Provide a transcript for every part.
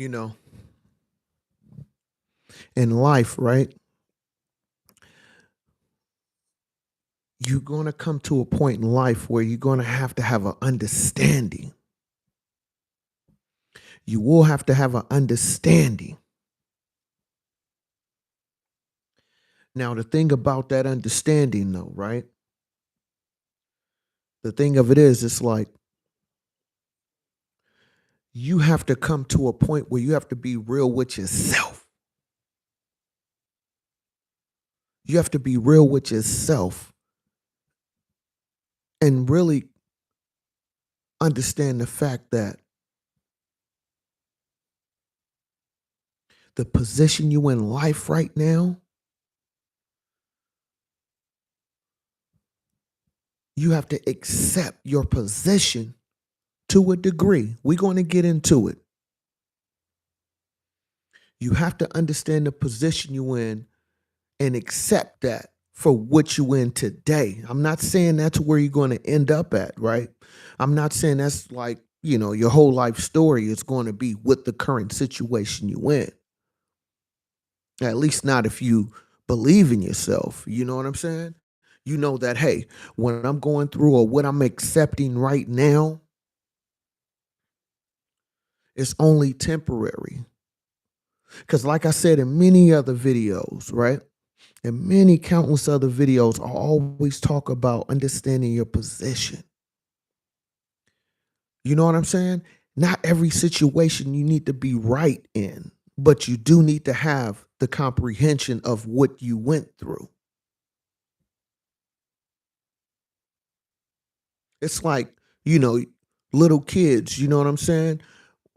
You know, in life, right? You're going to come to a point in life where you're going to have an understanding. You will have to have an understanding. Now, the thing about that understanding, though, right? The thing of it is, it's like you have to come to a point where you have to be real with yourself. You have to be real with yourself and really understand the fact that the position you in life right now, you have to accept your position to a degree. We're going to get into it. You have to understand the position you in and accept that for what you in today. I'm not saying that's where you're going to end up at, right? I'm not saying that's like, your whole life story is going to be with the current situation you in. At least not if you believe in yourself. You know what I'm saying? You know that, hey, when I'm going through or what I'm accepting right now, it's only temporary. Because like I said in many other videos, right? In many countless other videos, I always talk about understanding your position. You know what I'm saying? Not every situation you need to be right in, but you do need to have the comprehension of what you went through. It's like, little kids, you know what I'm saying?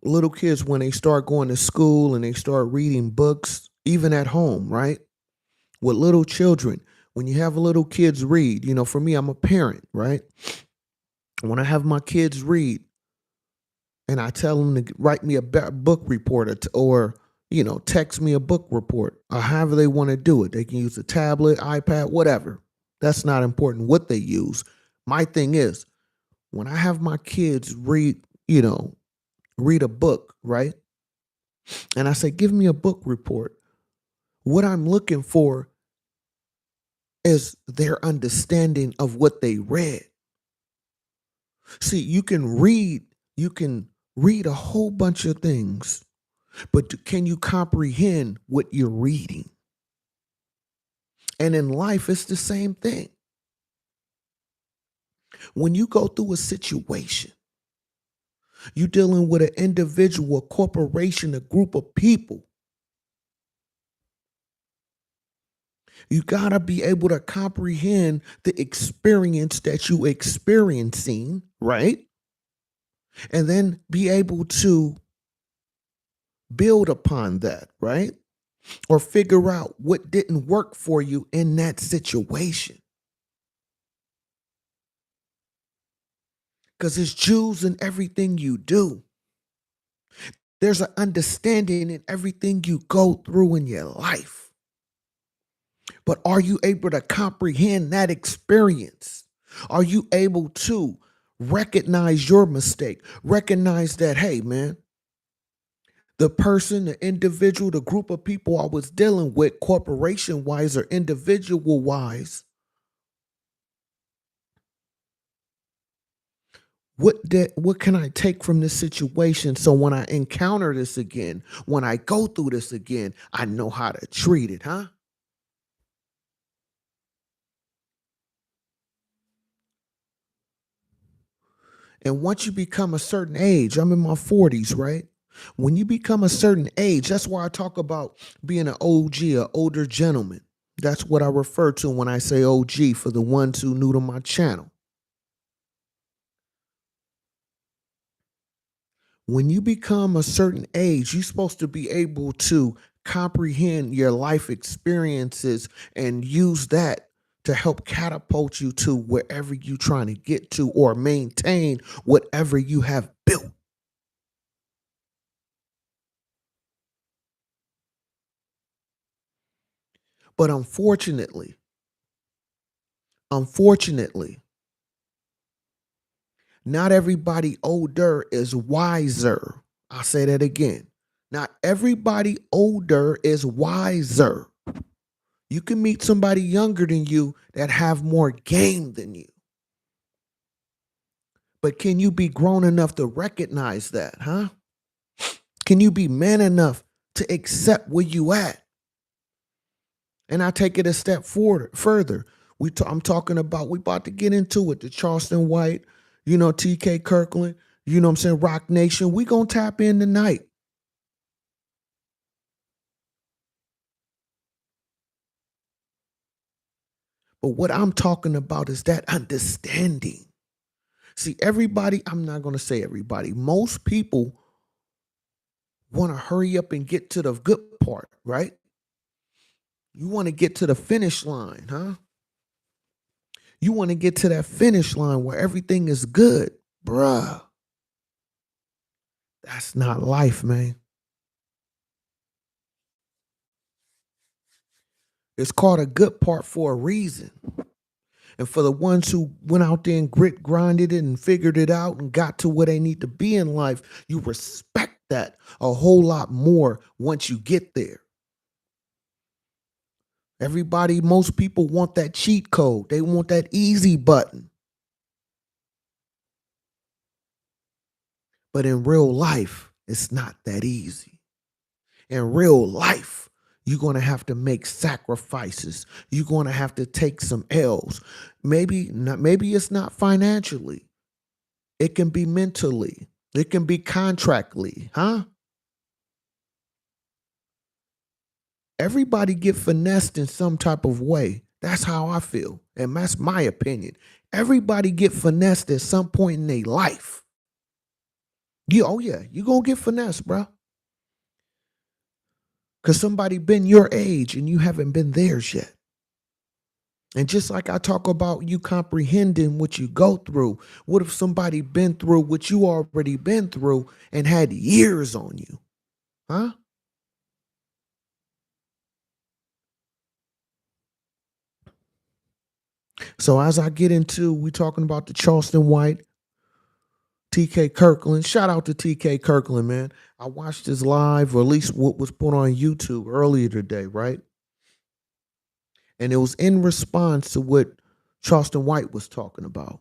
Little kids, when they start going to school and they start reading books, even at home, right? With little children, when you have little kids read, for me, I'm a parent, right? When I have my kids read and I tell them to write me a book report or text me a book report or however they want to do it. They can use a tablet, iPad, whatever. That's not important what they use. My thing is, when I have my kids read a book, right? And I say, give me a book report. What I'm looking for is their understanding of what they read. See, you can read a whole bunch of things, but can you comprehend what you're reading? And in life, it's the same thing. When you go through a situation, you're dealing with an individual, a corporation, a group of people. You got to be able to comprehend the experience that you experiencing, right? And then be able to build upon that, right? Or figure out what didn't work for you in that situation. Because it's Jews in everything you do. There's an understanding in everything you go through in your life. But are you able to comprehend that experience? Are you able to recognize your mistake? Recognize that, hey, man, the person, the individual, the group of people I was dealing with, corporation-wise or individual-wise, what can I take from this situation so when I encounter this again, when I go through this again, I know how to treat it, huh? And once you become a certain age, I'm in my 40s, right? When you become a certain age, that's why I talk about being an OG, an older gentleman. That's what I refer to when I say OG for the ones who new to my channel. When you become a certain age, you're supposed to be able to comprehend your life experiences and use that to help catapult you to wherever you're trying to get to or maintain whatever you have built. But unfortunately, not everybody older is wiser. I'll say that again. Not everybody older is wiser. You can meet somebody younger than you that have more game than you. But can you be grown enough to recognize that, huh? Can you be man enough to accept where you at? And I take it a step forward further. I'm talking about, we about to get into it, the Charleston White, TK Kirkland, what I'm saying, Rock Nation. We gonna tap in tonight. But what I'm talking about is that understanding. See, everybody, I'm not gonna say everybody, most people want to hurry up and get to the good part, right? You want to get to the finish line, huh? You want to get to that finish line where everything is good. Bruh, that's not life, man. It's called a good part for a reason. And for the ones who went out there and grinded it and figured it out and got to where they need to be in life, you respect that a whole lot more once you get there. Most people want that cheat code. They want that easy button. But in real life, it's not that easy. In real life, you're going to have to make sacrifices. You're going to have to take some L's. Maybe it's not financially. It can be mentally. It can be contractually, huh? Everybody get finessed in some type of way. That's how I feel. And that's my opinion. Everybody get finessed at some point in their life. You're going to get finessed, bro. Because somebody been your age and you haven't been theirs yet. And just like I talk about you comprehending what you go through, what if somebody been through what you already been through and had years on you? Huh? So as I get into, we talking about the Charleston White, TK Kirkland. Shout out to TK Kirkland, man. I watched his live, or at least what was put on YouTube earlier today, right? And it was in response to what Charleston White was talking about.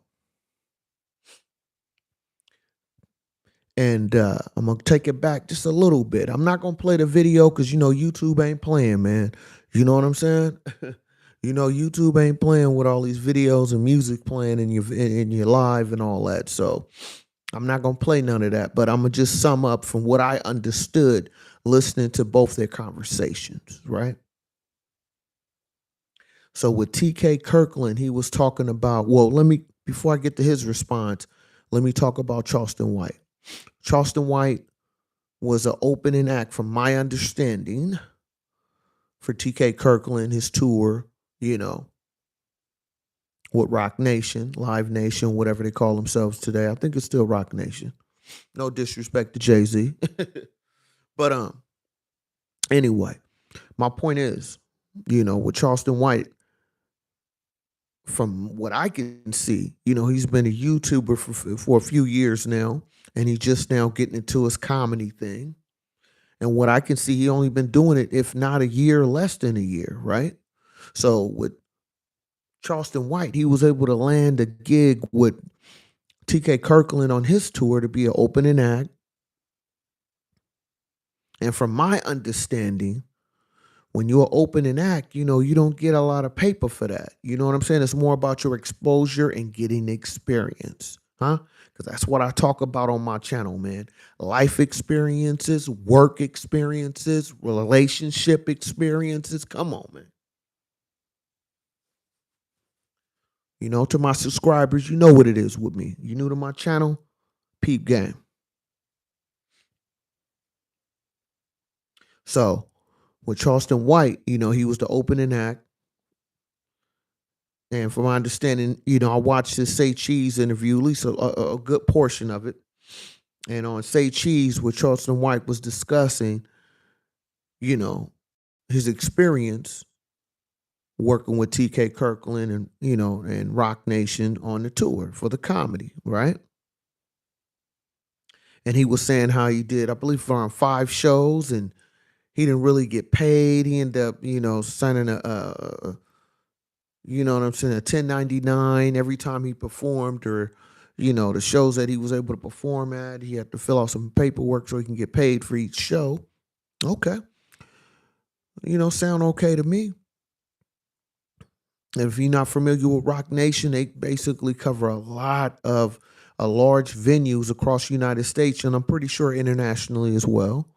And I'm going to take it back just a little bit. I'm not going to play the video because, YouTube ain't playing, man. You know what I'm saying? YouTube ain't playing with all these videos and music playing in your live and all that. So I'm not going to play none of that. But I'm going to just sum up from what I understood listening to both their conversations, right? So with TK Kirkland, he was talking about, before I get to his response, let me talk about Charleston White. Charleston White was an opening act, from my understanding, for TK Kirkland, his tour, with Rock Nation, Live Nation, whatever they call themselves today. I think it's still Rock Nation. No disrespect to Jay-Z. But anyway, my point is, with Charleston White, from what I can see, he's been a YouTuber for a few years now, and he's just now getting into his comedy thing. And what I can see, he only been doing it, if not a year, less than a year, right? So with Charleston White, he was able to land a gig with TK Kirkland on his tour to be an opening act. And from my understanding, when you're an opening act, you don't get a lot of paper for that. You know what I'm saying? It's more about your exposure and getting experience, huh? Because that's what I talk about on my channel, man. Life experiences, work experiences, relationship experiences. Come on, man. To my subscribers, you know what it is with me. You new to my channel? Peep game. So with Charleston White, he was the opening act. And from my understanding, I watched his Say Cheese interview, at least a good portion of it. And on Say Cheese, where Charleston White was discussing, his experience working with TK Kirkland and, and Rock Nation on the tour for the comedy, right? and he was saying how he did, I believe, around 5 shows, and he didn't really get paid. He ended up, signing you know what I'm saying, a 1099 every time he performed, or the shows that he was able to perform at. He had to fill out some paperwork so he can get paid for each show. Okay, sound okay to me. And if you're not familiar with Rock Nation, they basically cover a lot of large venues across the United States, and I'm pretty sure internationally as well.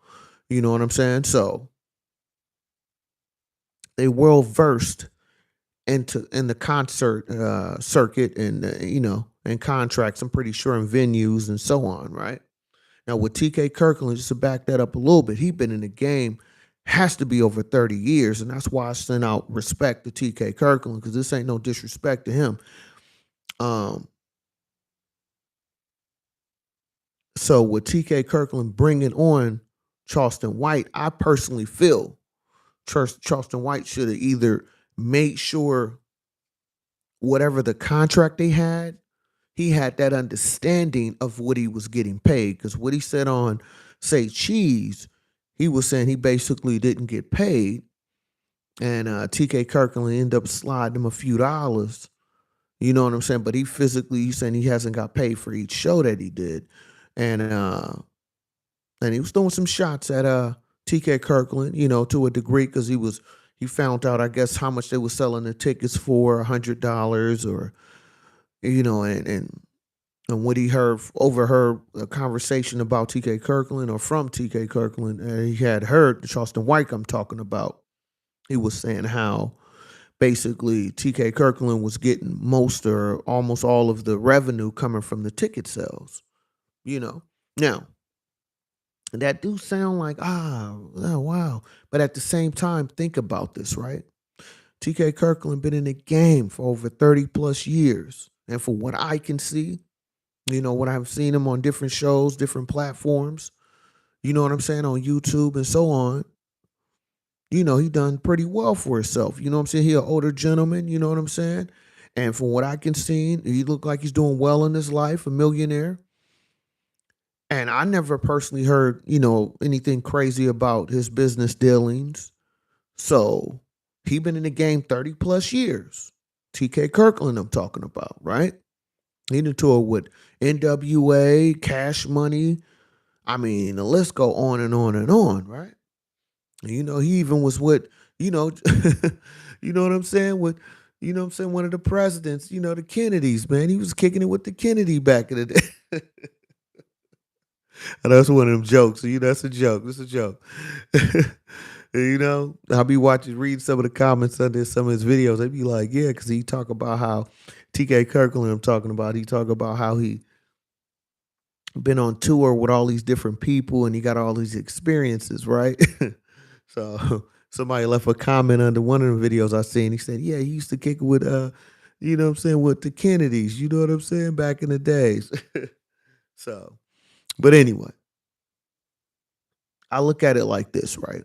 You know what I'm saying? So they well versed in the concert circuit, and and contracts. I'm pretty sure, in venues and so on. Right now with TK Kirkland, just to back that up a little bit, he's been in the game, has to be over 30 years, and that's why I sent out respect to TK Kirkland, because this ain't no disrespect to him. Um, so with TK Kirkland bringing on Charleston White, I personally feel Charleston White should have either made sure whatever the contract they had, he had that understanding of what he was getting paid. Because what he said on Say Cheese, he was saying he basically didn't get paid. And TK Kirkland ended up sliding him a few dollars. You know what I'm saying? But he's saying he hasn't got paid for each show that he did. And he was throwing some shots at TK Kirkland, to a degree, because he found out, I guess, how much they were selling the tickets for, $100, or and what he overheard a conversation about TK Kirkland, or from TK Kirkland, and he had heard the Charleston White I'm talking about. He was saying how basically TK Kirkland was getting most or almost all of the revenue coming from the ticket sales. Now that do sound like, oh, wow, but at the same time, think about this, right? TK Kirkland been in the game for over 30 plus years, and for what I can see, what I've seen him on different shows, different platforms, you know what I'm saying, on YouTube and so on, he done pretty well for himself. You know what I'm saying? He an older gentleman, you know what I'm saying? And from what I can see, he look like he's doing well in his life, a millionaire. And I never personally heard, anything crazy about his business dealings. So he been in the game 30 plus years. TK Kirkland I'm talking about, right? He done toured with NWA, Cash Money. I mean, the list go on and on and on, right? He even was with, you know what I'm saying? One of the presidents, the Kennedys, man. He was kicking it with the Kennedy back in the day. And that's one of them jokes. That's a joke. That's a joke. I'll be reading some of the comments under some of his videos. They'd be like, yeah, because he talk about how TK Kirkland I'm talking about, he talk about how he been on tour with all these different people and he got all these experiences, right? So somebody left a comment under one of the videos I seen. He said, yeah, he used to kick it with you know what I'm saying, with the Kennedys, you know what I'm saying, back in the days. So, but anyway, I look at it like this, right?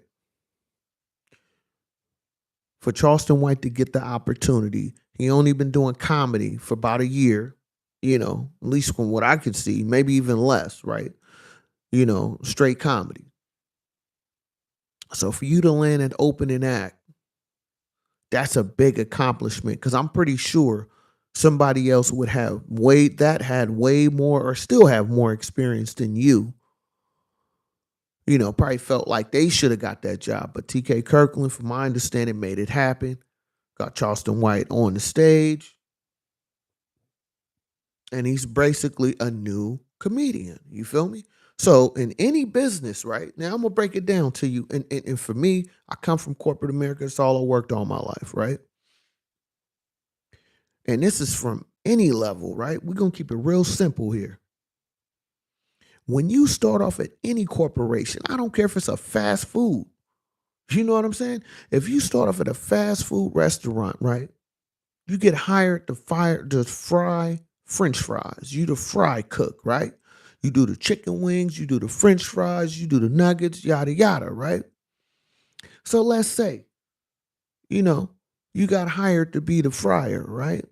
For Charleston White to get the opportunity, he only been doing comedy for about a year, at least from what I can see, maybe even less, right? Straight comedy. So for you to land an opening act, that's a big accomplishment, because I'm pretty sure somebody else would have had way more, or still have more experience than you. Probably felt like they should have got that job. But TK Kirkland, from my understanding, made it happen. Got Charleston White on the stage. And he's basically a new comedian. You feel me? So in any business, right? Now I'm gonna break it down to you. And for me, I come from corporate America. It's all I worked all my life, right? And this is from any level, right? We're gonna keep it real simple here. When you start off at any corporation, I don't care if it's a fast food. You know what I'm saying? If you start off at a fast food restaurant, right? You get hired to fry French fries. You the fry cook, right? You do the chicken wings, you do the French fries, you do the nuggets, yada yada, right? So let's say, you got hired to be the fryer, right?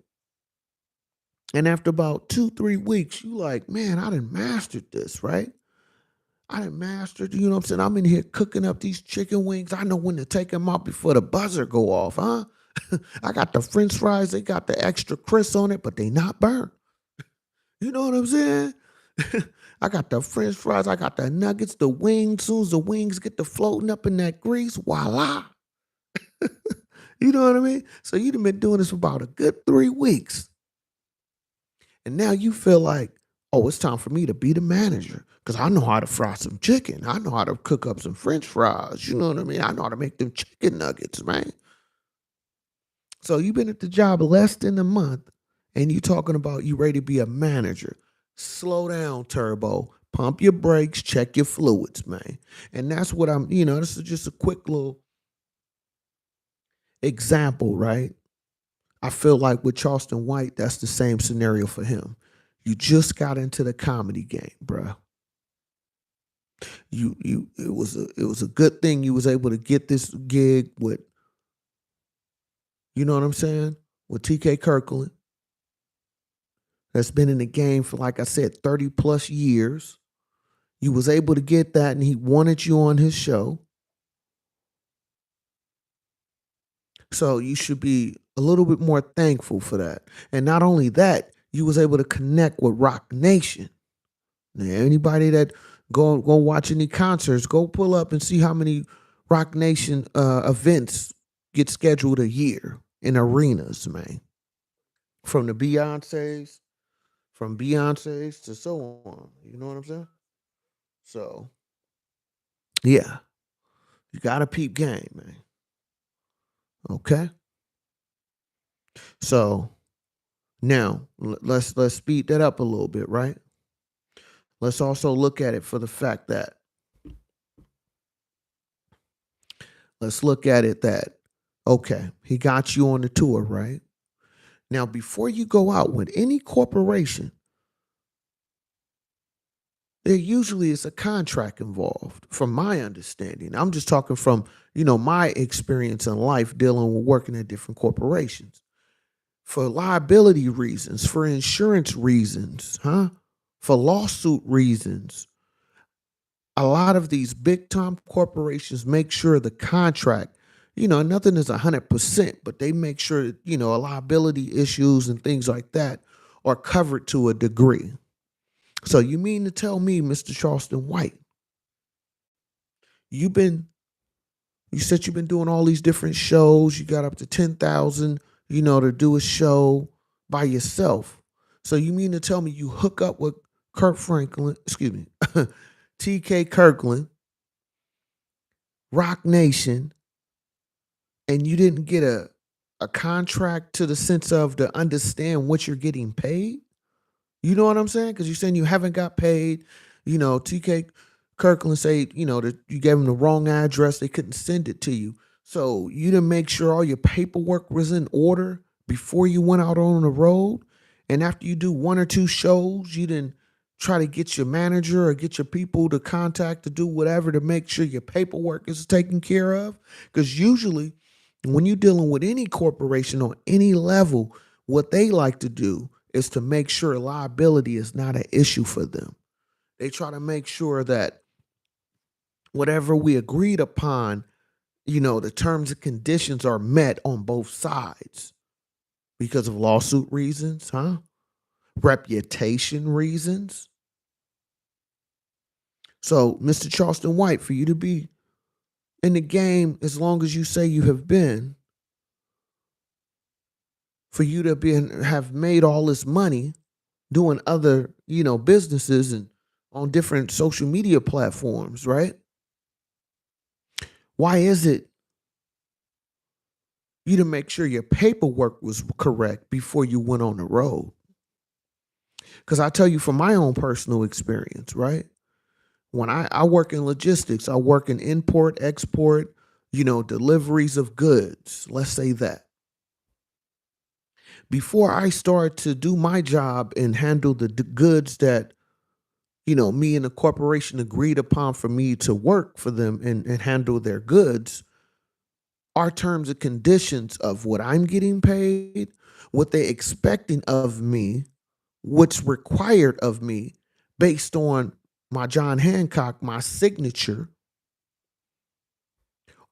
And after about 2-3 weeks, you like, man, I done mastered this, right? I done mastered, you know what I'm saying? I'm in here cooking up these chicken wings. I know when to take them out before the buzzer go off, huh? I got the French fries. They got the extra crisp on it, but they not burnt. You know what I'm saying? I got the French fries. I got the nuggets, the wings. Soon as the wings get to floating up in that grease, voila. You know what I mean? So you've been doing this for about a good 3 weeks. And now you feel like, oh, it's time for me to be the manager because I know how to fry some chicken. I know how to cook up some French fries. You know what I mean? I know how to make them chicken nuggets, man. So you've been at the job less than a month and you talking about you ready to be a manager. Slow down, Turbo. Pump your brakes, check your fluids, man. And that's what this is just a quick little example, right? I feel like with Charleston White, that's the same scenario for him. You just got into the comedy game, bruh. It was a good thing you was able to get this gig with, you know what I'm saying, with TK Kirkland. That's been in the game for, like I said, 30 plus years. You was able to get that and he wanted you on his show. So you should be a little bit more thankful for that. And not only that, you was able to connect with Rock Nation. Now, anybody that go watch any concerts, go pull up and see how many Rock Nation events get scheduled a year in arenas, man. From Beyonce's to so on. You know what I'm saying? So, yeah, you got to peep game, man. Okay? So, now let's speed that up a little bit, right? Let's also look at it for the fact that okay, he got you on the tour, right? Now, before you go out with any corporation, there usually is a contract involved, from my understanding. I'm just talking from, my experience in life dealing with working at different corporations. For liability reasons, for insurance reasons, for lawsuit reasons, a lot of these big time corporations make sure the contract, nothing is 100%, but they make sure, liability issues and things like that are covered to a degree. So you mean to tell me, Mr. Charleston White, you said you've been doing all these different shows. You got up to 10,000, to do a show by yourself. So you mean to tell me you hook up with TK Kirkland, Rock Nation, and you didn't get a contract to the sense of to understand what you're getting paid? You know what I'm saying? Because you're saying you haven't got paid. TK Kirkland say, that you gave them the wrong address. They couldn't send it to you. So you didn't make sure all your paperwork was in order before you went out on the road. And after you do 1 or 2 shows, you didn't try to get your manager or get your people to contact to do whatever to make sure your paperwork is taken care of. Because usually when you're dealing with any corporation on any level, what they like to do is to make sure liability is not an issue for them. They try to make sure that whatever we agreed upon, the terms and conditions are met on both sides because of lawsuit reasons, reputation reasons. So, Mr. Charleston White, for you to be in the game as long as you say you have been, for you to have made all this money doing other, businesses and on different social media platforms, right? Why is it you to make sure your paperwork was correct before you went on the road? Because I tell you from my own personal experience, right? When I work in logistics, I work in import, export, deliveries of goods. Let's say that. Before I start to do my job and handle the goods that, me and the corporation agreed upon for me to work for them and handle their goods, our terms and conditions of what I'm getting paid, what they're expecting of me, what's required of me based on my John Hancock, my signature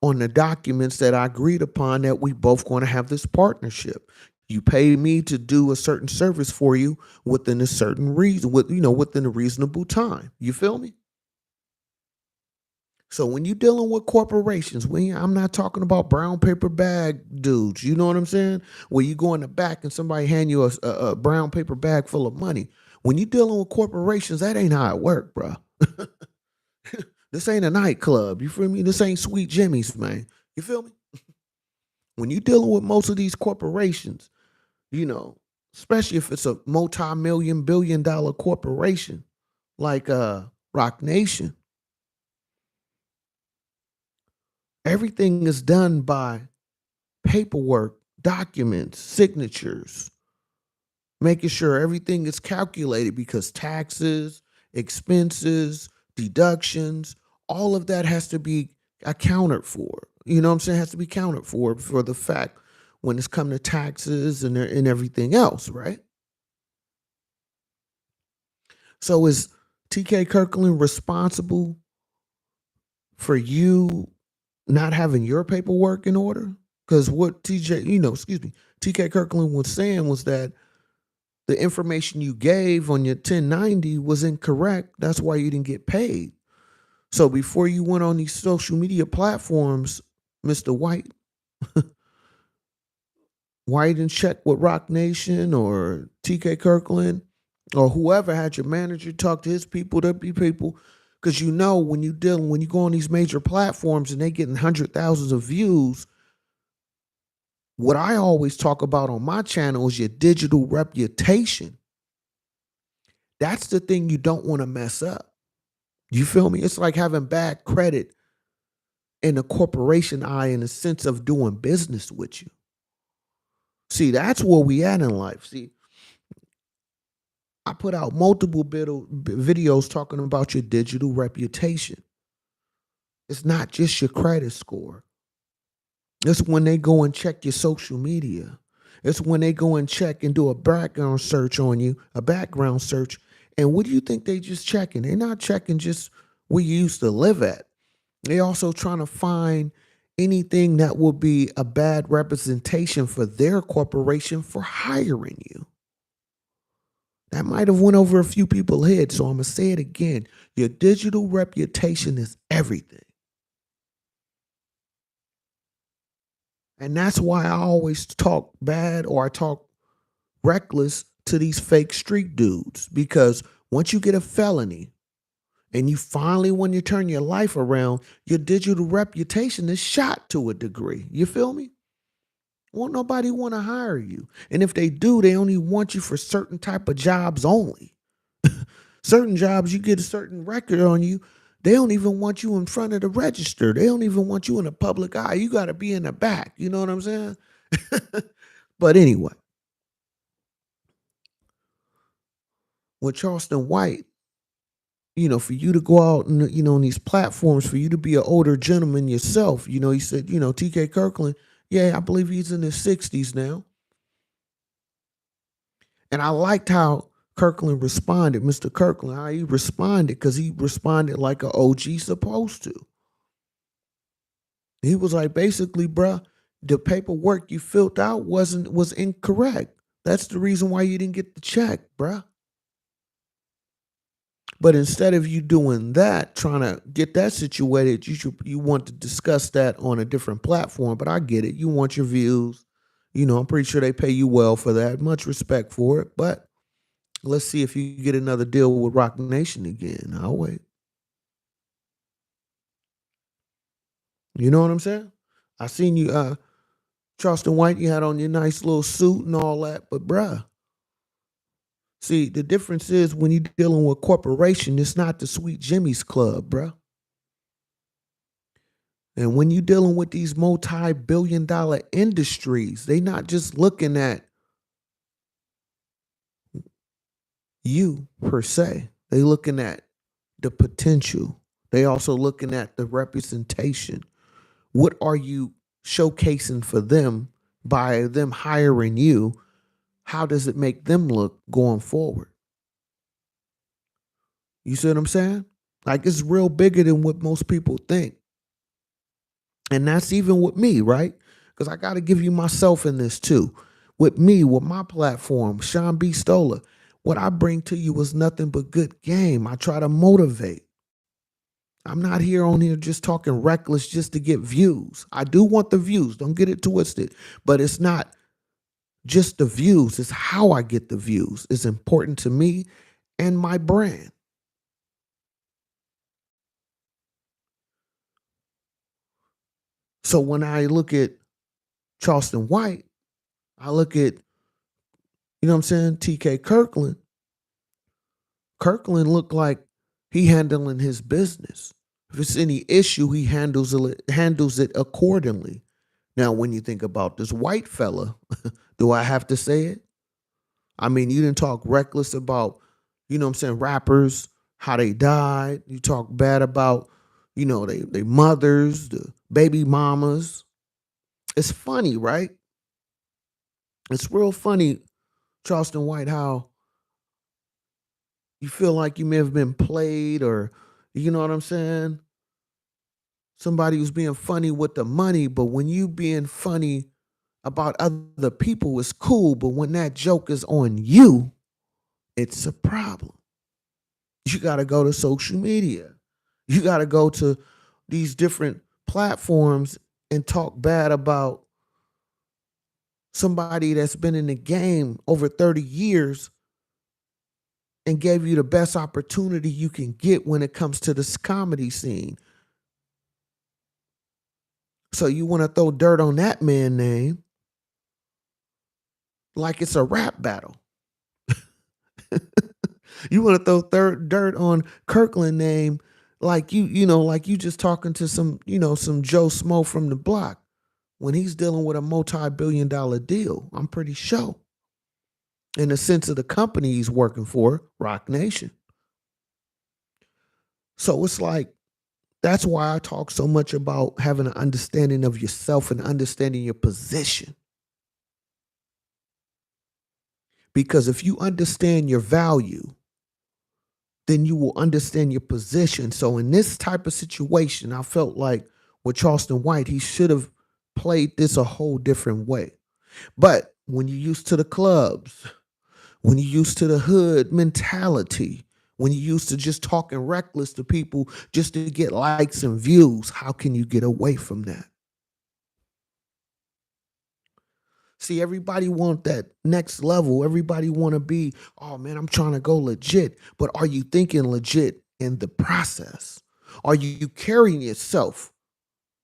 on the documents that I agreed upon that we both going to have this partnership. You pay me to do a certain service for you within a certain reason, within a reasonable time. You feel me? So when you're dealing with corporations, I'm not talking about brown paper bag dudes. You know what I'm saying? Where you go in the back and somebody hand you a brown paper bag full of money. When you're dealing with corporations, that ain't how it work, bro. This ain't a nightclub. You feel me? This ain't Sweet Jimmy's, man. You feel me? When you're dealing with most of these corporations, you know, especially if it's a multi-million, billion-dollar corporation like Rock Nation, everything is done by paperwork, documents, signatures, making sure everything is calculated because taxes, expenses, deductions, all of that has to be accounted for. You know what I'm saying? Has to be accounted for the fact when it's come to taxes and everything else, right? So is TK Kirkland responsible for you not having your paperwork in order? Because what TK Kirkland was saying was that the information you gave on your 1090 was incorrect. That's why you didn't get paid. So before you went on these social media platforms, Mr. White, why you didn't check with Rock Nation or TK Kirkland or whoever had your manager talk to his people, there'd be people. Because when you go on these major platforms and they getting hundred thousands of views, what I always talk about on my channel is your digital reputation. That's the thing you don't want to mess up. You feel me? It's like having bad credit in the corporation eye in the sense of doing business with you. See, that's where we at in life. See, I put out multiple videos talking about your digital reputation. It's not just your credit score. It's when they go and check your social media. It's when they go and check and do a background search on you, a background search. And what do you think they just checking? They're not checking just where you used to live at. They also trying to find anything that will be a bad representation for their corporation for hiring you. That might have went over a few people's heads, so I'm going to say it again. Your digital reputation is everything. And that's why I always talk bad or I talk reckless to these fake street dudes. Because once you get a felony and when you turn your life around, your digital reputation is shot to a degree. You feel me? Won't nobody want to hire you. And if they do, they only want you for certain type of jobs only. Certain jobs, you get a certain record on you. They don't even want you in front of the register. They don't even want you in the public eye. You got to be in the back. You know what I'm saying? But anyway, with Charleston White, for you to go out and, on these platforms, for you to be an older gentleman yourself, he said, TK Kirkland, yeah, I believe he's in his 60s now. And I liked how Kirkland responded, Mr. Kirkland, how he responded, because he responded like an OG supposed to. He was like, basically, bruh, the paperwork you filled out was incorrect. That's the reason why you didn't get the check, bruh. But instead of you doing that, trying to get that situated, you want to discuss that on a different platform. But I get it. You want your views. I'm pretty sure they pay you well for that. Much respect for it. But let's see if you get another deal with Rock Nation again. I'll wait. You know what I'm saying? I seen you, Charleston White, you had on your nice little suit and all that. But bruh, see, the difference is when you're dealing with corporation, it's not the Sweet Jimmy's Club, bruh. And when you're dealing with these multi-billion-dollar industries, they not just looking at you per se. They looking at the potential. They also looking at the representation. What are you showcasing for them by them hiring you? How does it make them look going forward? You see what I'm saying? Like it's real bigger than what most people think. And that's even with me, right? Because I got to give you myself in this too. With me, with my platform, Sean B. Stoller, what I bring to you is nothing but good game. I try to motivate. I'm not here on here just talking reckless just to get views. I do want the views. Don't get it twisted. But it's not just the views. It's how I get the views. It's important to me and my brand. So when I look at Charleston White, I look at, you know what I'm saying, TK Kirkland. Kirkland looked like he handling his business. If it's any issue, he handles it accordingly. Now, when you think about this white fella, do I have to say it? I mean, you didn't talk reckless about, you know what I'm saying, rappers, how they died. You talk bad about, you know, they mothers, the baby mamas. It's funny, right? It's real funny, Charleston White, how you feel like you may have been played or, you know what I'm saying? Somebody who's being funny with the money, but when you being funny about other people, it's cool. But when that joke is on you, it's a problem. You got to go to social media. You got to go to these different platforms and talk bad about somebody that's been in the game over 30 years and gave you the best opportunity you can get when it comes to this comedy scene. So you want to throw dirt on that man name like it's a rap battle. You want to throw dirt on Kirkland name like like you just talking to some, some Joe Smo from the block when he's dealing with a multi-billion-dollar deal. I'm pretty sure. In the sense of the company he's working for, Rock Nation. So it's like, that's why I talk so much about having an understanding of yourself and understanding your position. Because if you understand your value, then you will understand your position. So in this type of situation, I felt like with Charleston White, he should have played this a whole different way. But when you're used to the clubs, when you're used to the hood mentality, when you're used to just talking reckless to people just to get likes and views, how can you get away from that? See, everybody want that next level. Everybody want to be, oh man, I'm trying to go legit. But are you thinking legit in the process? Are you carrying yourself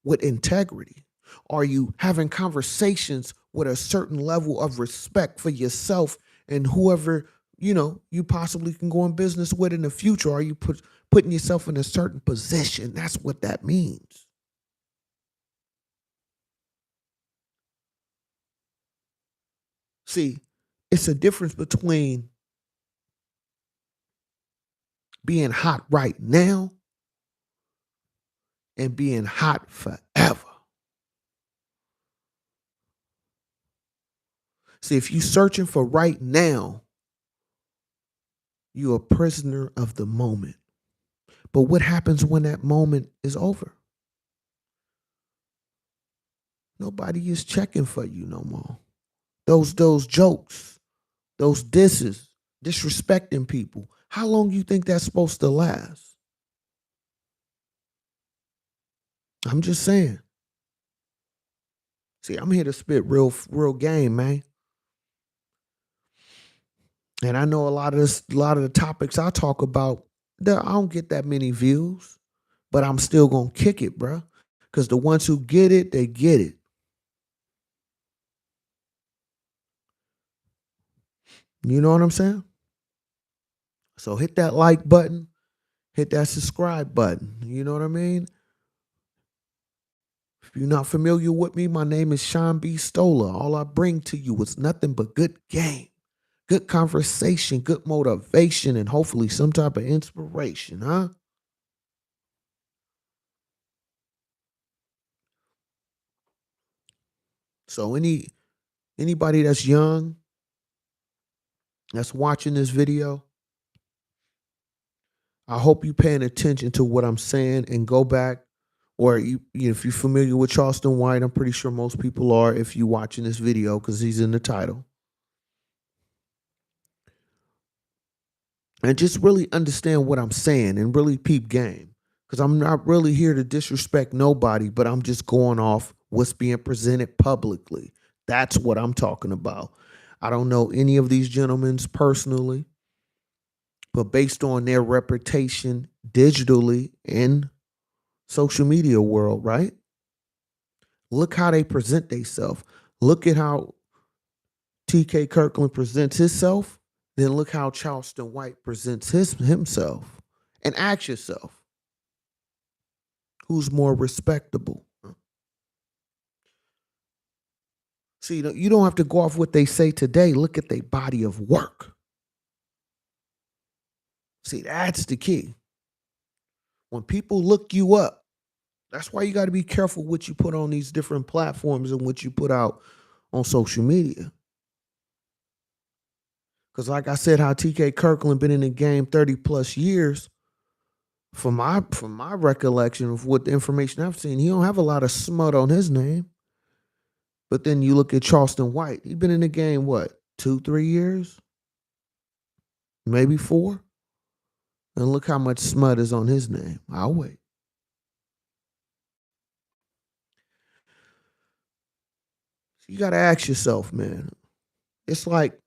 with integrity? Are you having conversations with a certain level of respect for yourself and whoever, you possibly can go in business with in the future? Are you putting yourself in a certain position? That's what that means. See, it's a difference between being hot right now and being hot forever. See, if you're searching for right now, you're a prisoner of the moment. But what happens when that moment is over? Nobody is checking for you no more. Those jokes, those disses, disrespecting people. How long you think that's supposed to last? I'm just saying. See, I'm here to spit real game, man. And I know a lot of the topics I talk about, I don't get that many views, but I'm still gonna kick it, bro. Because the ones who get it, they get it. You know what I'm saying? So hit that like button, hit that subscribe button. You know what I mean? If you're not familiar with me, my name is Sean B. Stoller. All I bring to you is nothing but good game, good conversation, good motivation, and hopefully some type of inspiration, huh? So anybody that's young, that's watching this video, I hope you paying attention to what I'm saying and go back, or if you're familiar with Charleston White, I'm pretty sure most people are if you watching this video because he's in the title. And just really understand what I'm saying and really peep game. Because I'm not really here to disrespect nobody, but I'm just going off what's being presented publicly. That's what I'm talking about. I don't know any of these gentlemen personally, but based on their reputation digitally in social media world, right? Look how they present themselves. Look at how TK Kirkland presents himself. Then look how Charleston White presents himself. And ask yourself, who's more respectable? See, you don't have to go off what they say today. Look at their body of work. See, that's the key. When people look you up, that's why you got to be careful what you put on these different platforms and what you put out on social media. Because like I said, how TK Kirkland been in the game 30 plus years, from my recollection of what the information I've seen, he don't have a lot of smut on his name. But then you look at Charleston White, he's been in the game, what, 2-3 years? Maybe 4? And look how much smut is on his name. I'll wait. So you got to ask yourself, man. It's like,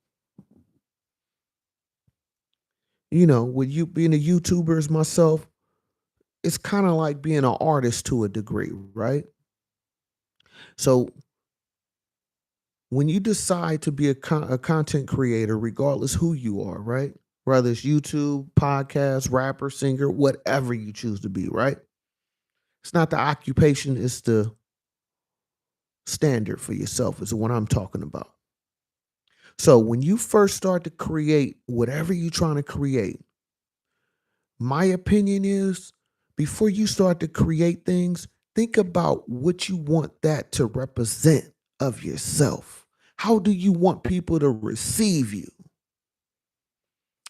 with you being a YouTuber as myself, it's kind of like being an artist to a degree, right? So when you decide to be a content creator, regardless who you are, right? Whether it's YouTube, podcast, rapper, singer, whatever you choose to be, right? It's not the occupation, it's the standard for yourself, is what I'm talking about. So when you first start to create whatever you're trying to create, my opinion is, before you start to create things, think about what you want that to represent of yourself. How do you want people to receive you?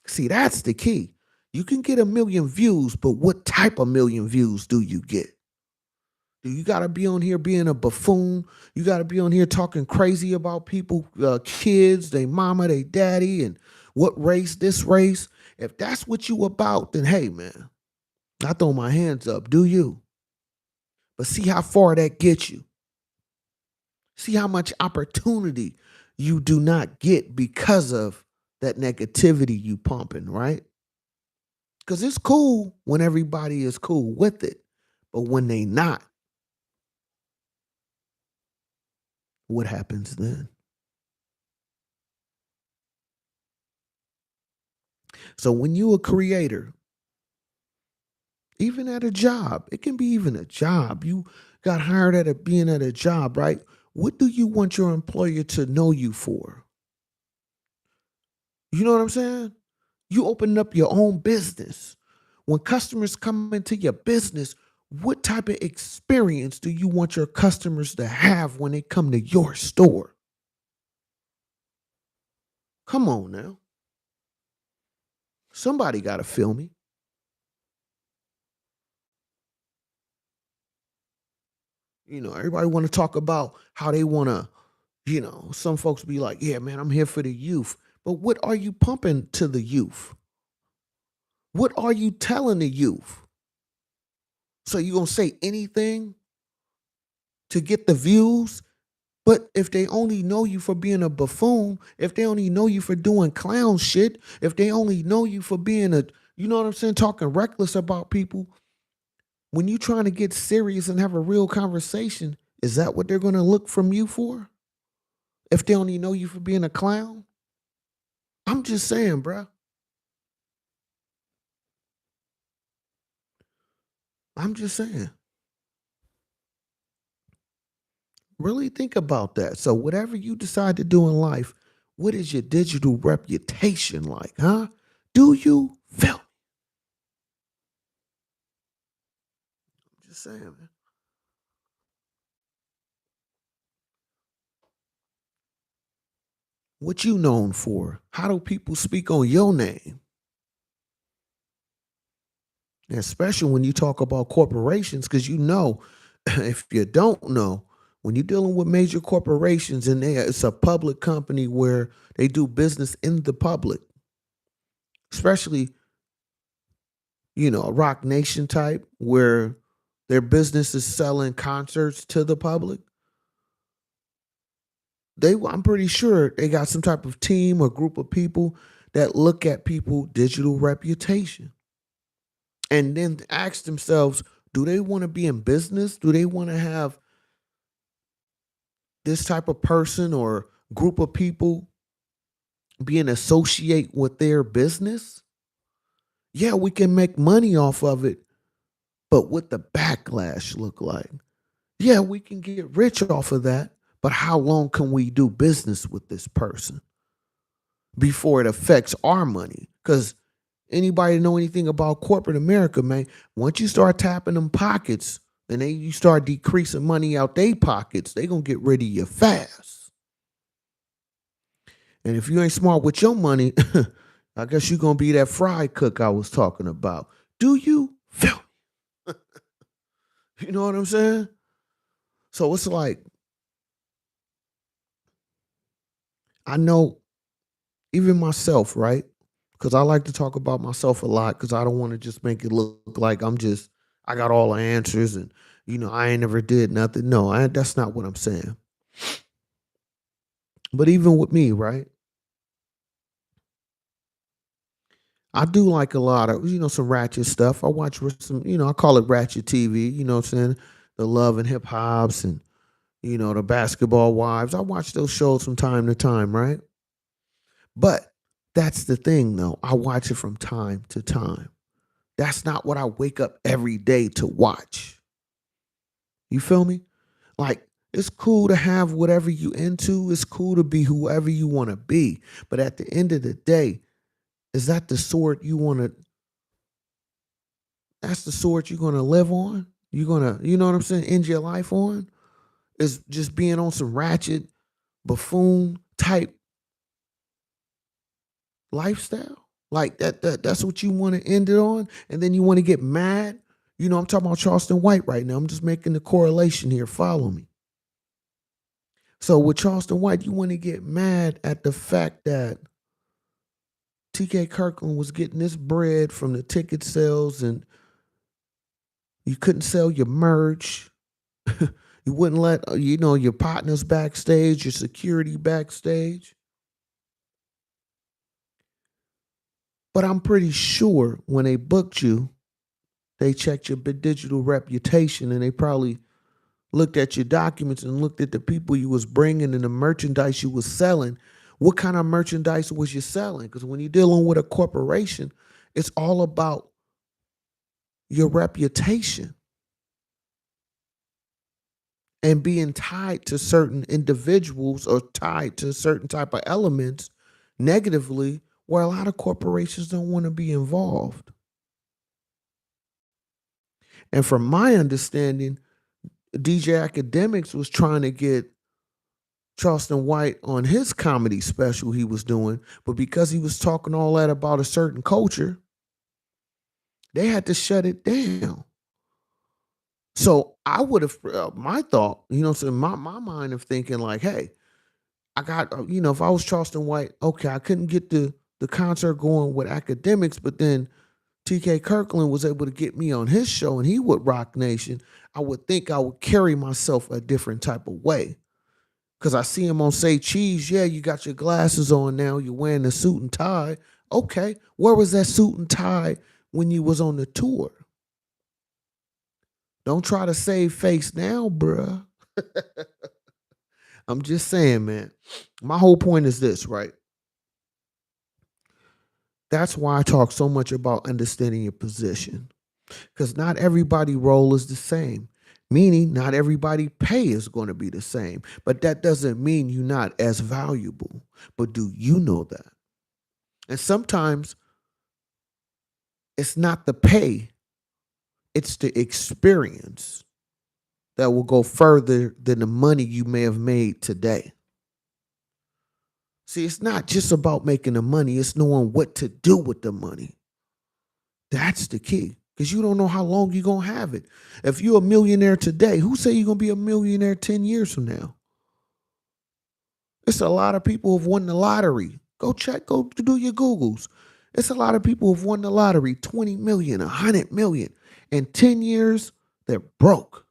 See, that's the key. You can get 1,000,000 views, but what type of 1,000,000 views do you get? Do you got to be on here being a buffoon? You got to be on here talking crazy about people, kids, they mama, they daddy, and what race, this race? If that's what you about, then hey, man, I throw my hands up. Do you? But see how far that gets you. See how much opportunity you do not get because of that negativity you pumping, right? Because it's cool when everybody is cool with it. But when they not, what happens then? So when you a creator, even at a job, it can be even a job. You got hired being at a job, right? What do you want your employer to know you for? You know what I'm saying? You open up your own business. When customers come into your business, what type of experience do you want your customers to have when they come to your store? Come on now. Somebody got to feel me. Everybody want to talk about how they want to, some folks be like, yeah, man, I'm here for the youth. But what are you pumping to the youth? What are you telling the youth? So you going to say anything to get the views? But if they only know you for being a buffoon, if they only know you for doing clown shit, if they only know you for being you know what I'm saying, talking reckless about people, when you trying to get serious and have a real conversation, is that what they're going to look from you for? If they only know you for being a clown? I'm just saying, bro. I'm just saying. Really think about that. So whatever you decide to do in life, what is your digital reputation like, huh? Do you feel me? I'm just saying, man. What you known for? How do people speak on your name? especially when you talk about corporations, because if you don't know, when you're dealing with major corporations and it's a public company where they do business in the public, especially, a Rock Nation type where their business is selling concerts to the public, I'm pretty sure they got some type of team or group of people that look at people digital reputation and then ask themselves, do they want to be in business? Do they want to have this type of person or group of people being associate with their business? Yeah, we can make money off of it, but what the backlash look like? Yeah, we can get rich off of that, but how long can we do business with this person before it affects our money? Because anybody know anything about corporate America, man, once you start tapping them pockets and you start decreasing money out their pockets, they gonna get rid of you fast. And if you ain't smart with your money, I guess you're gonna be that fry cook I was talking about. Do you feel me? You know what I'm saying? So it's like, I know even myself, right? Because I like to talk about myself a lot because I don't want to just make it look like I got all the answers and, I ain't never did nothing. No, that's not what I'm saying. But even with me, right? I do like a lot of, some ratchet stuff. I watch some, I call it ratchet TV, you know what I'm saying? The Love and Hip Hops and, the Basketball Wives. I watch those shows from time to time, right? But that's the thing, though. I watch it from time to time. That's not what I wake up every day to watch. You feel me? Like, it's cool to have whatever you into. It's cool to be whoever you want to be. But at the end of the day, is that the sword that's the sword you're gonna live on? You're gonna, you know what I'm saying, end your life on? Is just being on some ratchet buffoon type lifestyle? Like that's what you want to end it on? And then you want to get mad? I'm talking about Charleston White right now. I'm just making the correlation here. Follow me. So with Charleston White, you want to get mad at the fact that TK Kirkland was getting this bread from the ticket sales and you couldn't sell your merch. You wouldn't let, your partners backstage, your security backstage. But I'm pretty sure when they booked you, they checked your digital reputation and they probably looked at your documents and looked at the people you was bringing and the merchandise you was selling. What kind of merchandise was you selling? Because when you're dealing with a corporation, it's all about your reputation and being tied to certain individuals or tied to certain type of elements negatively, where a lot of corporations don't want to be involved. And from my understanding, DJ Academics was trying to get Charleston White on his comedy special he was doing, but because he was talking all that about a certain culture, they had to shut it down. So I would have, my thought, so my mind of thinking like, hey, I got, if I was Charleston White, okay, I couldn't get the concert going with Academics, but then TK Kirkland was able to get me on his show and he would rock nation. I would think I would carry myself a different type of way. Because I see him on Say Cheese. Yeah, you got your glasses on now. You're wearing a suit and tie. Okay, where was that suit and tie when you was on the tour? Don't try to save face now, bruh. I'm just saying, man. My whole point is this, right? That's why I talk so much about understanding your position. Because not everybody role is the same. Meaning not everybody pay is going to be the same. But that doesn't mean you're not as valuable. But do you know that? And sometimes it's not the pay, it's the experience that will go further than the money you may have made today. See, it's not just about making the money, it's knowing what to do with the money. That's the key. because you don't know how long you're going to have it. If you're a millionaire today, who say you're going to be a millionaire 10 years from now? It's a lot of people who've won the lottery. Go check, go do your Googles. It's a lot of people who've won the lottery, 20 million, 100 million. In 10 years, they're broke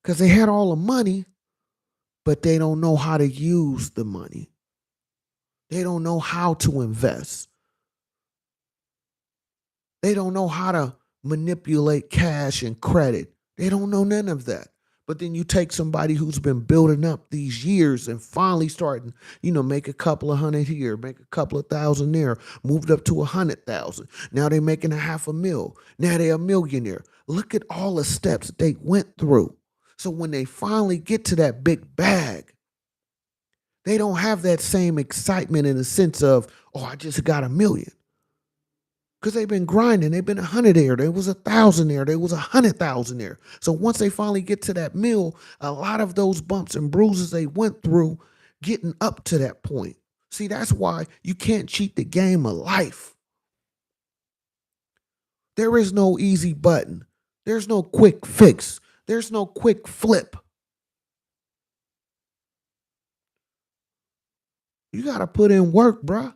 because they had all the money, but they don't know how to use the money. They don't know how to invest. They don't know how to manipulate cash and credit. They don't know none of that. But then you take somebody who's been building up these years and finally starting, make a couple of hundred here, make a couple of thousand there, moved up to 100,000. Now they're making a half a mil. Now they're a millionaire. Look at all the steps that they went through. So when they finally get to that big bag, they don't have that same excitement in the sense of, oh, I just got a million. Because they've been grinding. They've been 100 there. There was 1,000 there. There was 100,000 there. So once they finally get to that mill, a lot of those bumps and bruises they went through getting up to that point. See, that's why you can't cheat the game of life. There is no easy button. There's no quick fix. There's no quick flip. You got to put in work, bruh.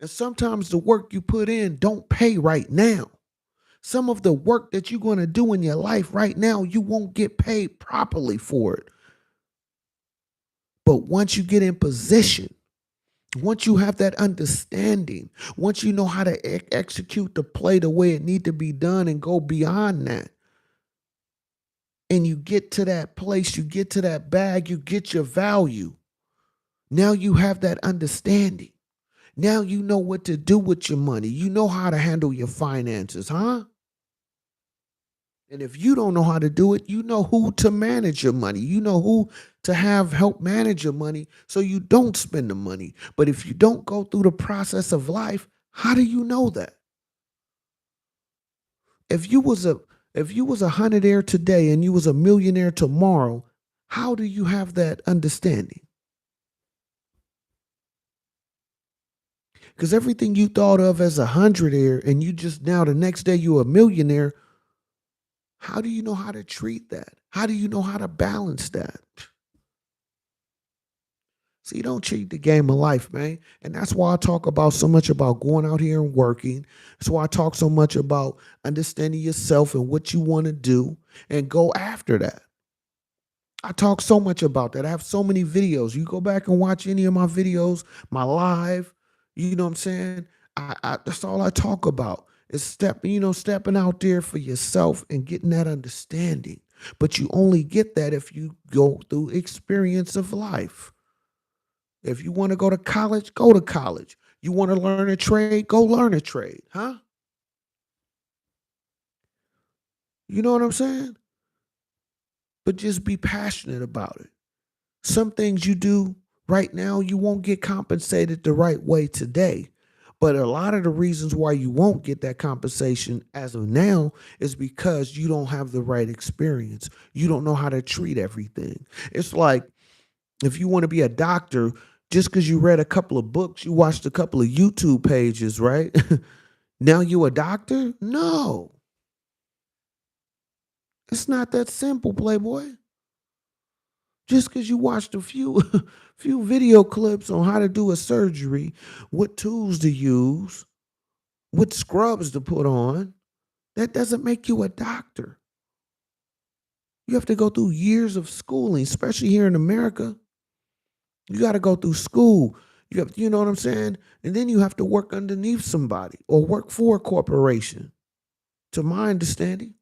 And sometimes the work you put in don't pay right now. Some of the work that you're going to do in your life right now, you won't get paid properly for it. But once you get in position, once you have that understanding, once you know how to execute the play the way it need to be done and go beyond that, and you get to that place, you get to that bag, you get your value. Now you have that understanding. Now you know what to do with your money. You know how to handle your finances, huh? And if you don't know how to do it, you know who to manage your money. You know who to have help manage your money so you don't spend the money. But if you don't go through the process of life, how do you know that? If you was a hundredaire today and you was a millionaire tomorrow, how do you have that understanding? Because everything you thought of as a hundredaire and you just now the next day you're a millionaire, how do you know how to treat that? How do you know how to balance that? See, don't cheat the game of life, man. And that's why I talk about so much about going out here and working. That's why I talk so much about understanding yourself and what you want to do and go after that. I talk so much about that. I have so many videos. You go back and watch any of my videos, my live, you know what I'm saying? That's all I talk about is stepping out there for yourself and getting that understanding. But you only get that if you go through experience of life. If you want to go to college, go to college. You want to learn a trade, go learn a trade, huh? You know what I'm saying? But just be passionate about it. Some things you do right now, you won't get compensated the right way today. But a lot of the reasons why you won't get that compensation as of now is because you don't have the right experience. You don't know how to treat everything. It's like if you want to be a doctor, just because you read a couple of books, you watched a couple of YouTube pages, right? Now you a doctor? No. It's not that simple, Playboy. Just because you watched a few few video clips on how to do a surgery, what tools to use, what scrubs to put on, that doesn't make you a doctor. You have to go through years of schooling, especially here in America. You got to go through school. You know what I'm saying? And then you have to work underneath somebody or work for a corporation, to my understanding.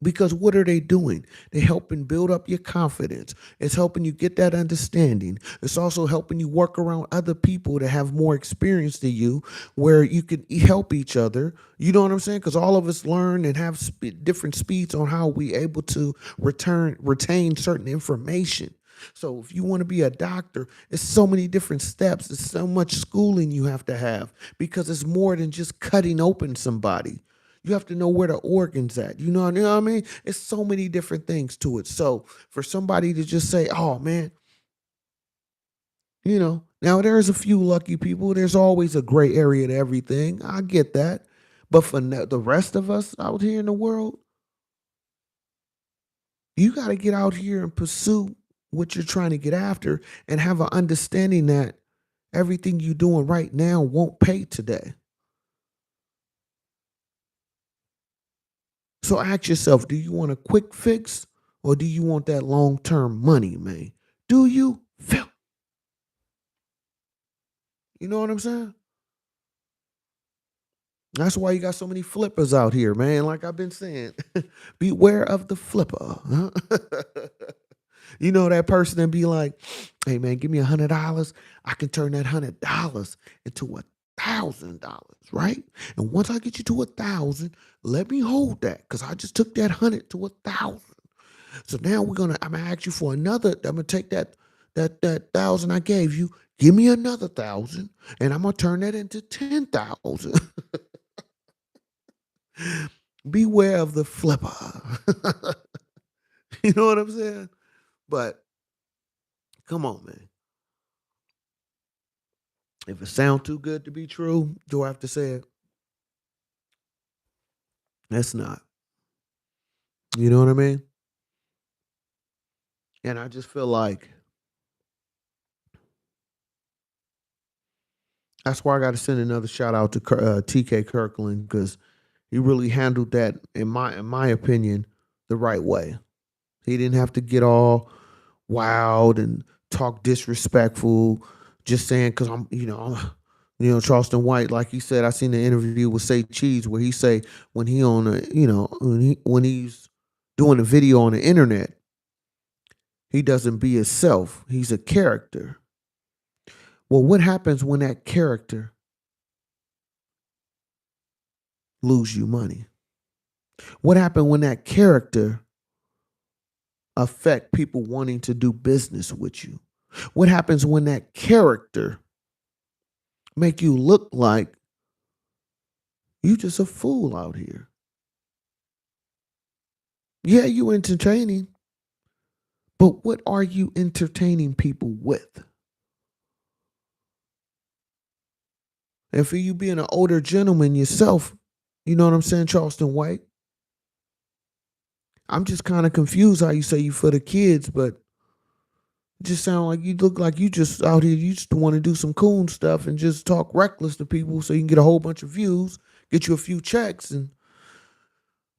Because what are they doing? They're helping build up your confidence. It's helping you get that understanding. It's also helping you work around other people that have more experience than you, where you can help each other. You know what I'm saying? Because all of us learn and have different speeds on how we able to retain certain information. So if you want to be a doctor, it's so many different steps. It's so much schooling you have to have because it's more than just cutting open somebody. You have to know where the organ's at. You know what I mean? It's so many different things to it. So for somebody to just say, oh man, Now, there's a few lucky people. There's always a gray area to everything. I get that. But for the rest of us out here in the world, you got to get out here and pursue what you're trying to get after and have an understanding that everything you're doing right now won't pay today. So ask yourself, do you want a quick fix or do you want that long-term money, man? Do you feel? You know what I'm saying? That's why you got so many flippers out here, man. Like I've been saying, beware of the flipper. Huh? You know that person that be like, "Hey man, give me $100. I can turn that $100 into $1,000, right? And once I get you to 1,000, let me hold that because I just took that 100 to 1,000. So now I'm gonna ask you for another. I'm gonna take that 1,000 I gave you. Give me another 1,000, and I'm gonna turn that into 10,000." Beware of the flipper. You know what I'm saying? But come on, man. If it sounds too good to be true, do I have to say it? That's not. You know what I mean? And I just feel like that's why I got to send another shout out to TK Kirkland because he really handled that in my opinion the right way. He didn't have to get all wild and talk disrespectful, just saying because Charleston White, like he said, I seen the interview with Say Cheese where he say when he on a, when he's doing a video on the internet, he doesn't be himself. He's a character. Well, what happens when that character lose you money? What happened when that character affect people wanting to do business with you? What happens when that character make you look like you just a fool out here? Yeah, you entertaining, but what are you entertaining people with? And for you being an older gentleman yourself, you know what I'm saying, Charleston White? I'm just kind of confused how you say you for the kids, but it just sound like you look like you just out here, you just want to do some coon stuff and just talk reckless to people so you can get a whole bunch of views, get you a few checks, and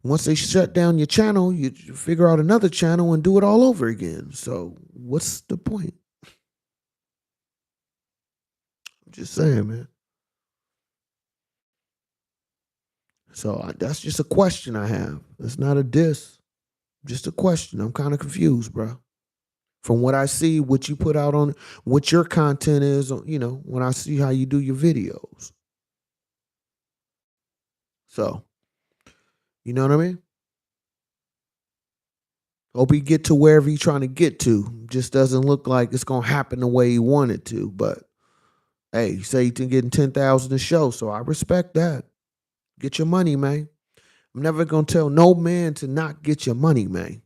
once they shut down your channel, you figure out another channel and do it all over again. So what's the point? I'm just saying, man. So that's just a question I have. It's not a diss, just a question. I'm kind of confused, bro. From what I see, what you put out on, what your content is, when I see how you do your videos. So, you know what I mean? Hope he get to wherever he's trying to get to. Just doesn't look like it's gonna happen the way he wanted to. But hey, he say he's getting 10,000 a show, so I respect that. Get your money, man. I'm never gonna tell no man to not get your money, man.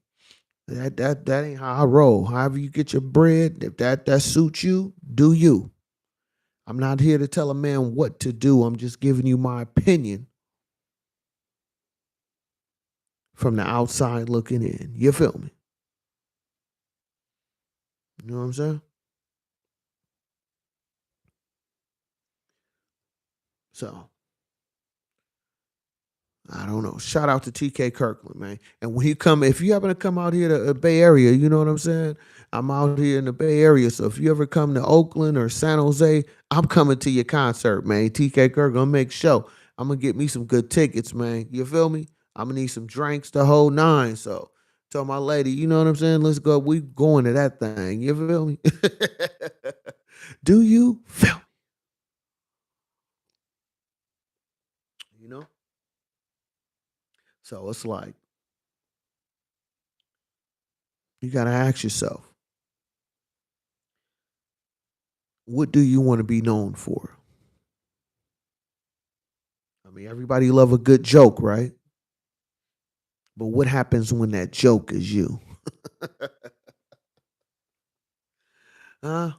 That ain't how I roll. However you get your bread, if that suits you, do you. I'm not here to tell a man what to do. I'm just giving you my opinion from the outside looking in. You feel me? You know what I'm saying? So I don't know. Shout out to TK Kirkland, man. And when he come, if you happen to come out here to the Bay Area, you know what I'm saying? I'm out here in the Bay Area. So if you ever come to Oakland or San Jose, I'm coming to your concert, man. TK Kirkland gonna make show. I'm gonna get me some good tickets, man. You feel me? I'm gonna need some drinks, the whole nine. So tell my lady, you know what I'm saying? Let's go. We going to that thing. You feel me? Do you feel me? You know? So it's like you gotta ask yourself, what do you want to be known for? I mean, everybody love a good joke, right? But what happens when that joke is you? Huh?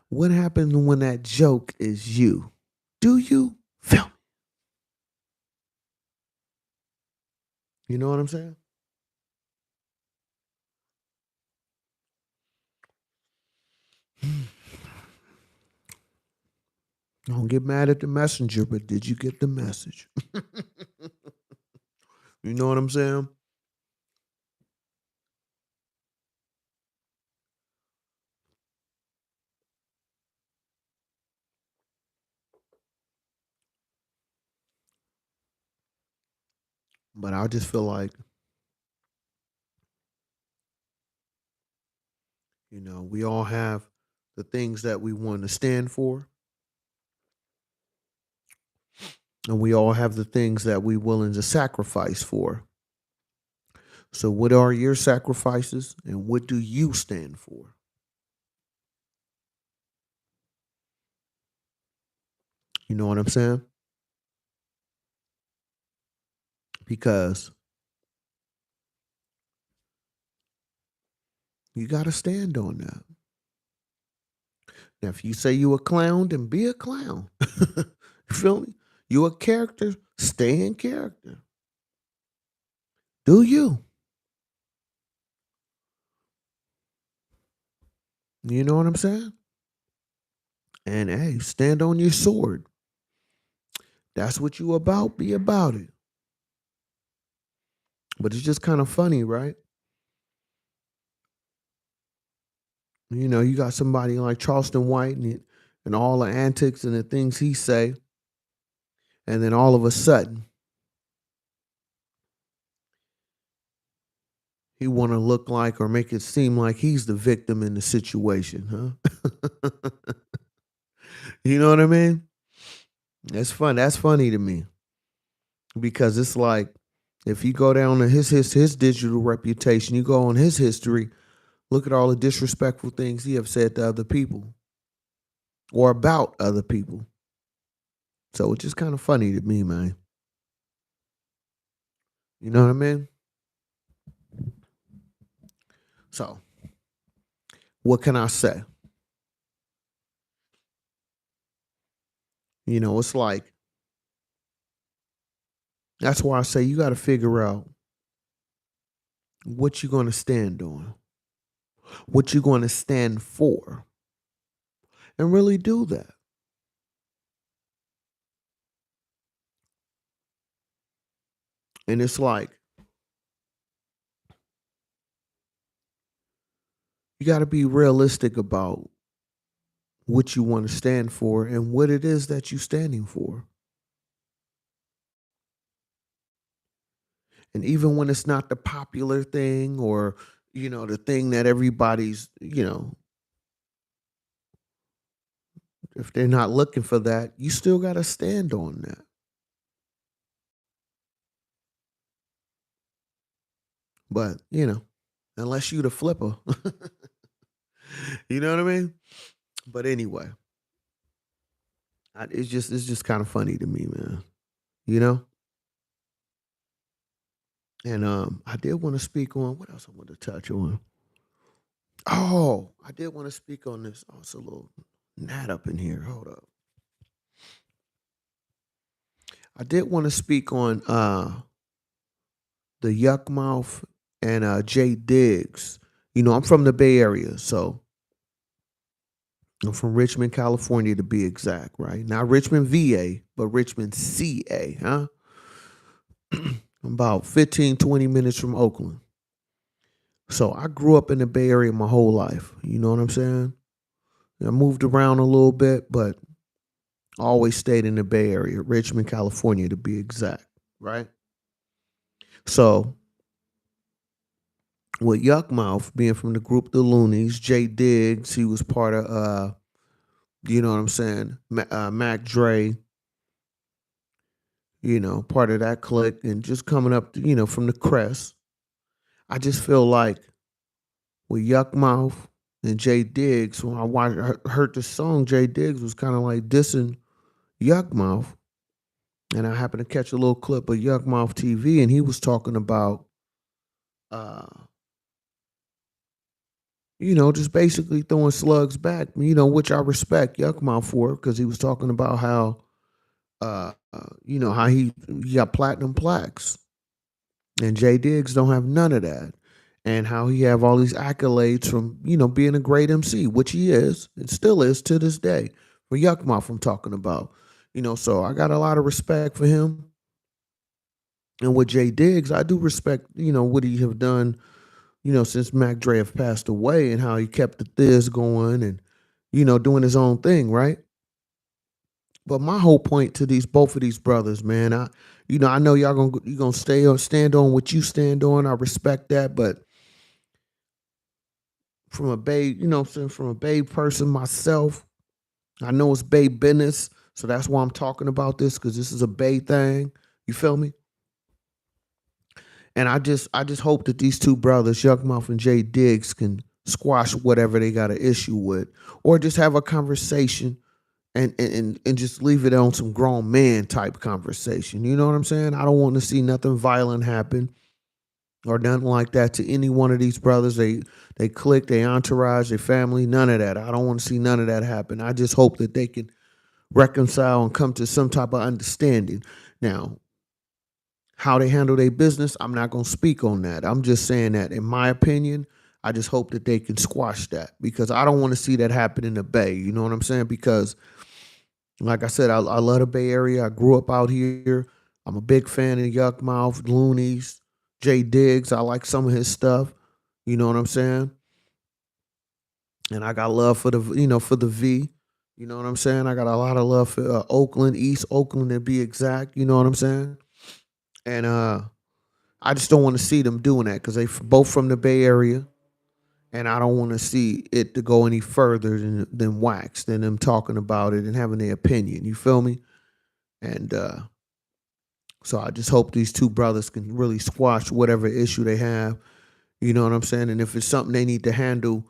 What happens when that joke is you? Do you feel me? You know what I'm saying? Don't get mad at the messenger, but did you get the message? You know what I'm saying? But I just feel like, we all have the things that we want to stand for, and we all have the things that we willing to sacrifice for. So what are your sacrifices and what do you stand for? You know what I'm saying? Because you got to stand on that. Now, if you say you a clown, then be a clown. You feel me? You a character, stay in character. Do you? You know what I'm saying? And hey, stand on your sword. That's what you about. Be about it. But it's just kind of funny, right? You got somebody like Charleston White and all the antics and the things he say, and then all of a sudden he want to look like or make it seem like he's the victim in the situation, huh? You know what I mean? That's fun. That's funny to me because it's like if you go down to his digital reputation, you go on his history, look at all the disrespectful things he have said to other people or about other people. So it's just kind of funny to me, man. You know what I mean? So what can I say? It's like that's why I say you got to figure out what you're going to stand on, what you're going to stand for, and really do that. And it's like you got to be realistic about what you want to stand for and what it is that you're standing for. And even when it's not the popular thing or, the thing that everybody's, if they're not looking for that, you still got to stand on that. But, unless you the flipper, you know what I mean? But anyway, it's just kind of funny to me, man. You know? And I did want to speak on what else I want to touch on. Oh, I did want to speak on this. Oh, it's a little gnat up in here. Hold up. I did want to speak on the Yuck Mouth and Jay Diggs. I'm from the Bay Area, so I'm from Richmond, California to be exact, right? Not Richmond, VA, but Richmond, CA, huh? I'm about 15, 20 minutes from Oakland. So I grew up in the Bay Area my whole life. You know what I'm saying? I moved around a little bit, but I always stayed in the Bay Area, Richmond, California to be exact, right? So with Yuckmouth being from the group The Loonies, Jay Diggs, he was part of, you know what I'm saying, Mac Dre, part of that clique, and just coming up, from the crest. I just feel like with Yuckmouth and Jay Diggs, when heard the song, Jay Diggs was kind of like dissing Yuckmouth. And I happened to catch a little clip of Yuckmouth TV, and he was talking about uh, just basically throwing slugs back, which I respect Yuckmouth for because he was talking about how, how he got platinum plaques and Jay Diggs don't have none of that. And how he have all these accolades from, being a great MC, which he is and still is to this day. For Yuckmouth, I'm talking about. So I got a lot of respect for him. And with Jay Diggs, I do respect, what he have done, since Mac Dre have passed away and how he kept the Thiz going and, doing his own thing, right? But my whole point to both of these brothers, man, I know you gonna stand on what you stand on. I respect that, but from a Bay, from a Bay person myself, I know it's Bay business, so that's why I'm talking about this because this is a Bay thing. You feel me? And I just hope that these two brothers, Yuckmouth and Jay Diggs, can squash whatever they got an issue with, or just have a conversation and just leave it on some grown man type conversation. You know what I'm saying? I don't want to see nothing violent happen or nothing like that to any one of these brothers. They clique, they entourage, their family, none of that. I don't want to see none of that happen. I just hope that they can reconcile and come to some type of understanding. Now, how they handle their business, I'm not going to speak on that. I'm just saying that, in my opinion, I just hope that they can squash that because I don't want to see that happen in the Bay. You know what I'm saying? Because, like I said, I love the Bay Area. I grew up out here. I'm a big fan of Yuckmouth, Loonies, Jay Diggs. I like some of his stuff. You know what I'm saying? And I got love for for the V. You know what I'm saying? I got a lot of love for Oakland, East Oakland to be exact. You know what I'm saying? And I just don't want to see them doing that because they both from the Bay Area, and I don't want to see it to go any further than wax, than them talking about it and having their opinion. You feel me? And so I just hope these two brothers can really squash whatever issue they have. You know what I'm saying? And if it's something they need to handle,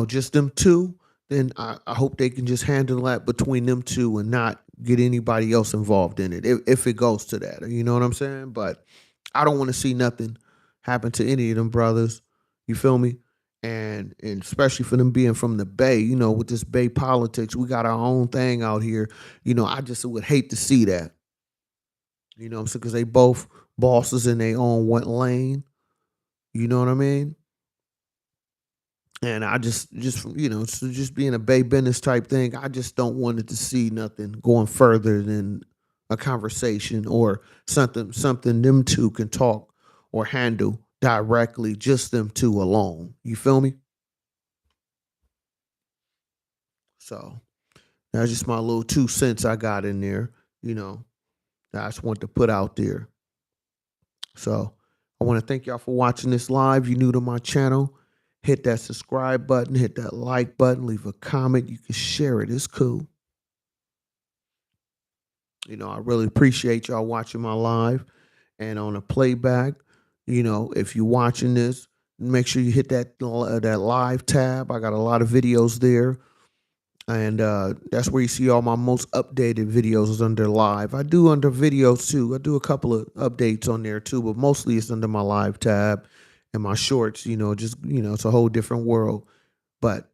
just them two, then I hope they can just handle that between them two and not get anybody else involved in it if it goes to that. You know what I'm saying? But I don't want to see nothing happen to any of them brothers. You feel me? And especially for them being from the Bay, with this Bay politics, we got our own thing out here. I just would hate to see that. You know what I'm saying? Because they both bosses in their own one lane. You know what I mean? And I so just being a Bay business type thing, I just don't want it to see nothing going further than a conversation or something them two can talk or handle directly, just them two alone. You feel me? So that's just my little 2 cents I got in there, you know, that I just want to put out there. So I want to thank y'all for watching this live. You new to my channel, hit that subscribe button, hit that like button, leave a comment. You can share it. It's cool. I really appreciate y'all watching my live and on a playback. If you're watching this, make sure you hit that live tab. I got a lot of videos there. And that's where you see all my most updated videos is under live. I do under videos too. I do a couple of updates on there too, but mostly it's under my live tab and my shorts, it's a whole different world. But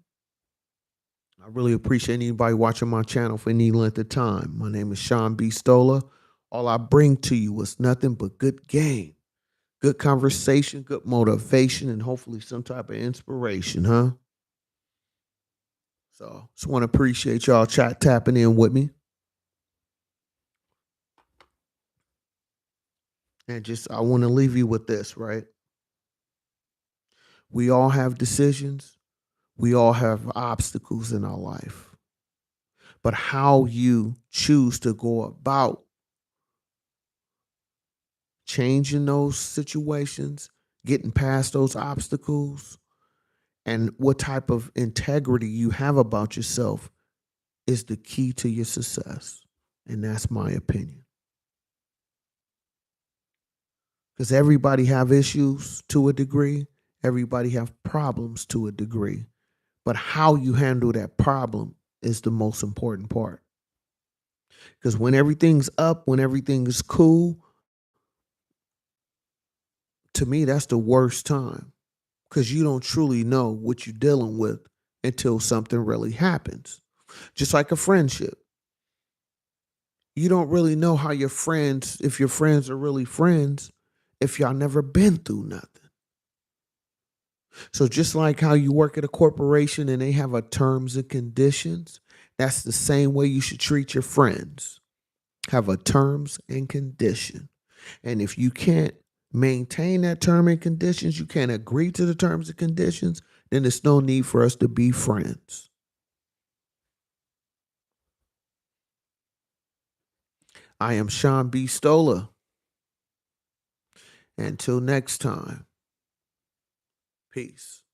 I really appreciate anybody watching my channel for any length of time. My name is Sean B. Stola. All I bring to you is nothing but good game, good conversation, good motivation, and hopefully some type of inspiration, huh? So just want to appreciate y'all tapping in with me. And just, I want to leave you with this, right? We all have decisions. We all have obstacles in our life. But how you choose to go about changing those situations, getting past those obstacles, and what type of integrity you have about yourself is the key to your success. And that's my opinion. Because everybody have issues to a degree. Everybody have problems to a degree. But how you handle that problem is the most important part. Because when everything's up, when everything is cool, to me, that's the worst time. because you don't truly know what you're dealing with until something really happens. Just like a friendship. You don't really know how your friends, if your friends are really friends, if y'all never been through nothing. So just like how you work at a corporation and they have a terms and conditions, that's the same way you should treat your friends. Have a terms and condition. And if you can't maintain that term and conditions, you can't agree to the terms and conditions, then there's no need for us to be friends. I am Sean B. Stola. Until next time, peace.